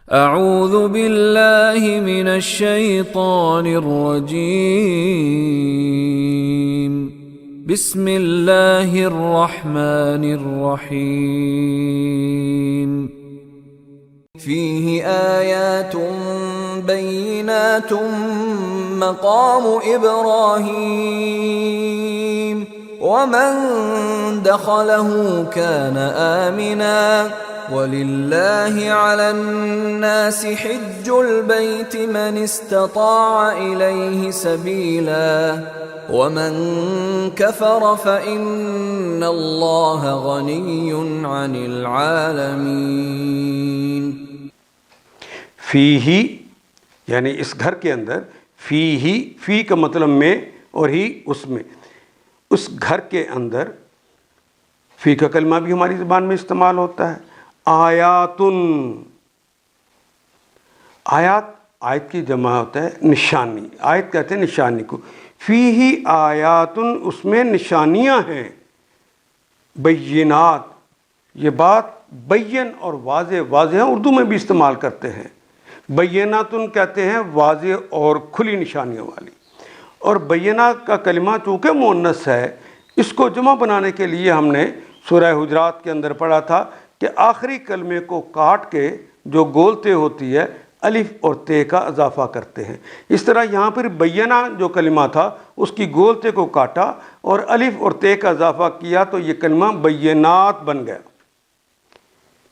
اعوذ باللہ من الشیطان الرجیم بسم اللہ الرحمن الرحیم فیہ آیات بینات مقام ابراہیم ومن دخلہ کان آمنا وَلِلَّهِ عَلَى النَّاسِ حِجُّ الْبَيْتِ مَنِ اسْتَطَاعَ إِلَيْهِ سَبِيلًا وَمَنْ كَفَرَ فَإِنَّ اللَّهَ غَنِيٌّ عَنِ الْعَالَمِينَ۔ فیہ یعنی اس گھر کے اندر، فیہ فی کا مطلب میں اور ہی اس میں، اس گھر کے اندر فی کا کلمہ بھی ہماری زبان میں استعمال ہوتا ہے۔ آیاتن، آیت کی جمع ہوتا ہے نشانی، آیت کہتے ہیں نشانی کو۔ فیہ آیاتن، اس میں نشانیاں ہیں، بینات، یہ بات بین اور واضح ہیں، اردو میں بھی استعمال کرتے ہیں۔ بیناتن کہتے ہیں واضح اور کھلی نشانیوں والی، اور بینات کا کلمہ چونکہ مؤنث ہے، اس کو جمع بنانے کے لیے ہم نے سورہ حجرات کے اندر پڑھا تھا کہ آخری کلمے کو کاٹ کے جو گولتے ہوتی ہے الف اور تے کا اضافہ کرتے ہیں۔ اس طرح یہاں پر بینہ جو کلمہ تھا اس کی گولتے کو کاٹا اور الف اور تے کا اضافہ کیا تو یہ کلمہ بینات بن گیا،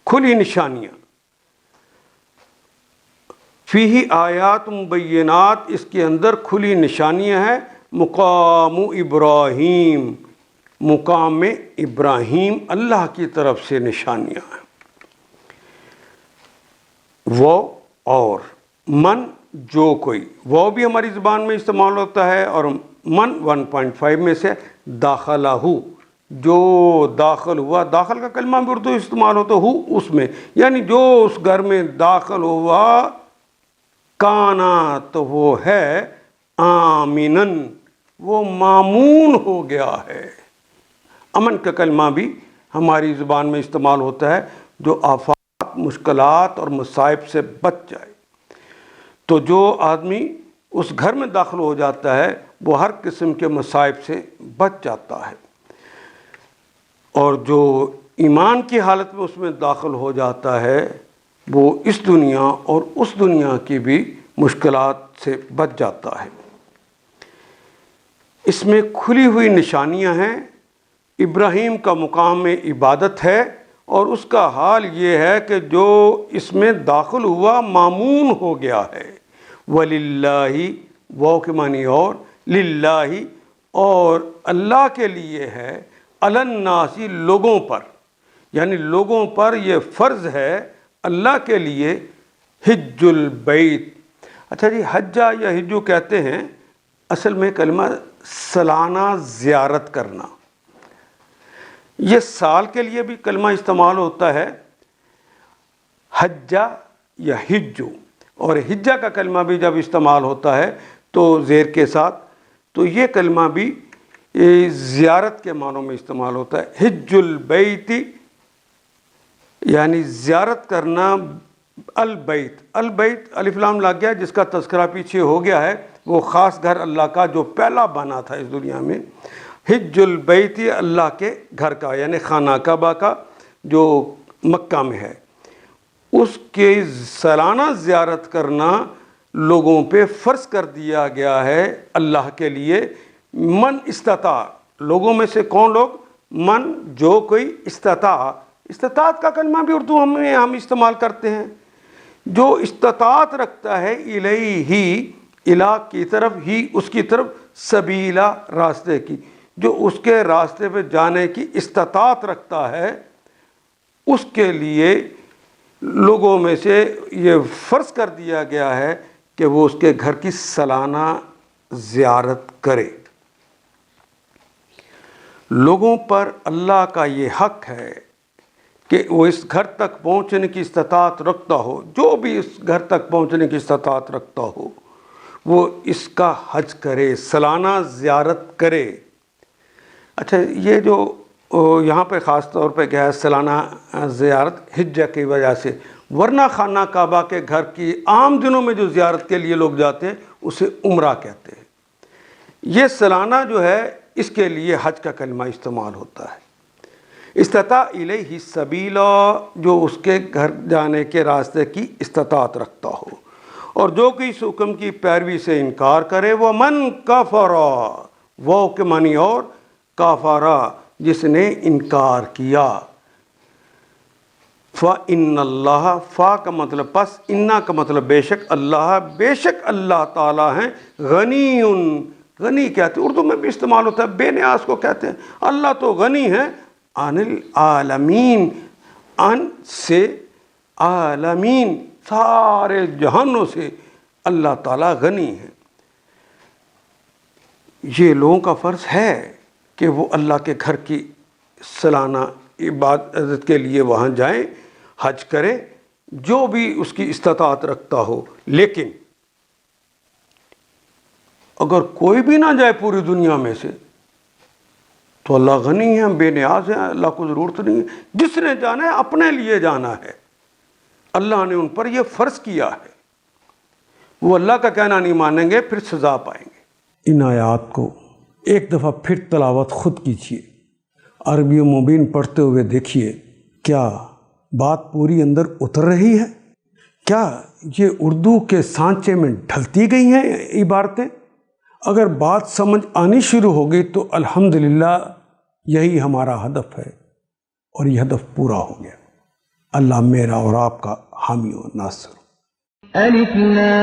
کھلی نشانیاں۔ فیہ آیات مبینات، اس کے اندر کھلی نشانیاں ہیں۔ مقام ابراہیم، مقام ابراہیم، اللہ کی طرف سے نشانیاں ہیں۔ وہ اور من جو کوئی، وہ بھی ہماری زبان میں استعمال ہوتا ہے، اور من 1.5 میں سے داخلہ ہو، جو داخل ہوا، داخل کا کلمہ بھی اردو استعمال ہوتا ہو اس میں، یعنی جو اس گھر میں داخل ہوا، کانا تو وہ ہے، آمنن وہ مامون ہو گیا ہے۔ امن کا کلمہ بھی ہماری زبان میں استعمال ہوتا ہے، جو آفات، مشکلات اور مصائب سے بچ جائے۔ تو جو آدمی اس گھر میں داخل ہو جاتا ہے وہ ہر قسم کے مصائب سے بچ جاتا ہے، اور جو ایمان کی حالت میں اس میں داخل ہو جاتا ہے وہ اس دنیا اور اس دنیا کی بھی مشکلات سے بچ جاتا ہے۔ اس میں کھلی ہوئی نشانیاں ہیں۔ ابراہیم کا مقام عبادت ہے، اور اس کا حال یہ ہے کہ جو اس میں داخل ہوا مامون ہو گیا ہے۔ وَلِلَّهِ، وہ کے معنی اور، للہ اور اللہ کے لیے ہے، علی الناس لوگوں پر، یعنی لوگوں پر یہ فرض ہے اللہ کے لیے، حج البیت۔ اچھا جی، حجہ یا حجو کہتے ہیں، اصل میں کلمہ سالانہ زیارت کرنا، یہ سال کے لیے بھی کلمہ استعمال ہوتا ہے، حجہ یا حجو، اور حجہ کا کلمہ بھی جب استعمال ہوتا ہے تو زیر کے ساتھ، تو یہ کلمہ بھی زیارت کے معنوں میں استعمال ہوتا ہے۔ حج البیت یعنی زیارت کرنا، البیت، البیت الف لام لگ گیا، جس کا تذکرہ پیچھے ہو گیا ہے، وہ خاص گھر اللہ کا جو پہلا بنا تھا اس دنیا میں۔ حج البیت اللہ کے گھر کا، یعنی خانہ کعبہ کا جو مکہ میں ہے، اس کے سالانہ زیارت کرنا لوگوں پہ فرض کر دیا گیا ہے اللہ کے لیے۔ من استطاع، لوگوں میں سے کون لوگ؟ من جو کوئی، استطاع، استطاعت کا کلمہ بھی اردو میں ہم استعمال کرتے ہیں، جو استطاعت رکھتا ہے، الیہ، الہ کی طرف، ہی اس کی طرف، سبیلا راستے کی، جو اس کے راستے پہ جانے کی استطاعت رکھتا ہے، اس کے لیے لوگوں میں سے یہ فرض کر دیا گیا ہے کہ وہ اس کے گھر کی سالانہ زیارت کرے۔ لوگوں پر اللہ کا یہ حق ہے کہ وہ اس گھر تک پہنچنے کی استطاعت رکھتا ہو، جو بھی اس گھر تک پہنچنے کی استطاعت رکھتا ہو وہ اس کا حج کرے، سالانہ زیارت کرے۔ اچھا، یہ جو یہاں پہ خاص طور پہ کیا ہے، سالانہ زیارت حجہ کی وجہ سے، ورنہ خانہ کعبہ کے گھر کی عام دنوں میں جو زیارت کے لیے لوگ جاتے ہیں اسے عمرہ کہتے ہیں۔ یہ سالانہ جو ہے اس کے لیے حج کا کلمہ استعمال ہوتا ہے۔ استطاع الیہ سبیلا، جو اس کے گھر جانے کے راستے کی استطاعت رکھتا ہو، اور جو کہ اس حکم کی پیروی سے انکار کرے، وہ من کفرا، وہ کے معنی اور کافرا جس نے انکار کیا۔ فَإِنَّ اللَّهَ، فا کا مطلب پس، انا کا مطلب بے شک، اللہ بے شک اللہ تعالیٰ ہیں، غنی، غنی کہتے ہیں، اردو میں بھی استعمال ہوتا ہے، بے نیاز کو کہتے ہیں۔ اللہ تو غنی ہے، عن العالمین، ان سے، عالمین سارے جہانوں سے اللہ تعالیٰ غنی ہے۔ یہ لوگوں کا فرض ہے کہ وہ اللہ کے گھر کی سالانہ عبادت کے لیے وہاں جائیں، حج کریں، جو بھی اس کی استطاعت رکھتا ہو۔ لیکن اگر کوئی بھی نہ جائے پوری دنیا میں سے تو اللہ غنی ہے، بے نیاز ہے، اللہ کو ضرورت نہیں ہے۔ جس نے جانا ہے اپنے لیے جانا ہے، اللہ نے ان پر یہ فرض کیا ہے، وہ اللہ کا کہنا نہیں مانیں گے پھر سزا پائیں گے۔ ان آیات کو ایک دفعہ پھر تلاوت خود کیجیے، عربی مبین پڑھتے ہوئے دیکھیے، کیا بات پوری اندر اتر رہی ہے؟ کیا یہ اردو کے سانچے میں ڈھلتی گئی ہیں عبارتیں؟ اگر بات سمجھ آنی شروع ہو گئی تو الحمدللہ یہی ہمارا ہدف ہے، اور یہ ہدف پورا ہو گیا۔ اللہ میرا اور آپ کا حامی و ناصر۔ الف لام